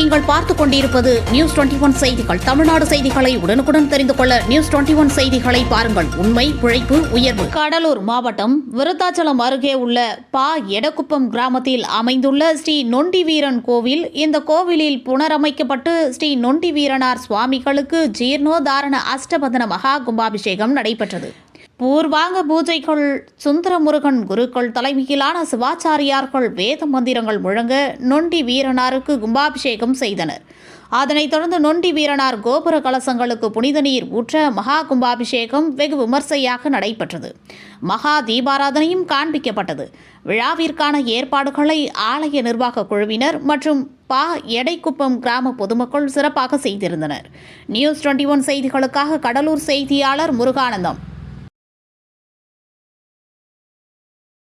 நீங்கள் பார்த்துக் கொண்டிருப்பது நியூஸ் 21 செய்திகள். தமிழ்நாடு செய்திகளை உடனுக்குடன் தெரிந்து கொள்ள நியூஸ் 21 செய்திகளை பாருங்கள். உண்மை, உழைப்பு, உயர்வு. கடலூர் மாவட்டம் விருத்தாச்சலம் அருகே உள்ள எடக்குப்பம் கிராமத்தில் அமைந்துள்ள ஸ்ரீ நொண்டி வீரன் கோவில். இந்த கோவிலில் புனரமைக்கப்பட்டு ஸ்ரீ நொண்டி வீரனார் சுவாமிகளுக்கு ஜீர்ணோதாரண அஷ்டபந்தன மகா கும்பாபிஷேகம் நடைபெற்றது. பூர்வாங்க பூஜைகள் சுந்தரமுருகன் குருக்கள் தலைமையிலான சிவாச்சாரியார்கள் வேத மந்திரங்கள் முழங்க நொண்டி வீரனாருக்கு கும்பாபிஷேகம் செய்தனர். அதனைத் தொடர்ந்து நொண்டி வீரனார் கோபுர கலசங்களுக்கு புனித நீர் ஊற்ற மகா கும்பாபிஷேகம் வெகு விமர்சையாக நடைபெற்றது. மகா தீபாராதனையும் காண்பிக்கப்பட்டது. விழாவிற்கான ஏற்பாடுகளை ஆலய நிர்வாக குழுவினர் மற்றும் எடைக்குப்பம் கிராம பொதுமக்கள் சிறப்பாக செய்திருந்தனர். நியூஸ் 21 செய்திகளுக்காக கடலூர் செய்தியாளர் முருகானந்தம்.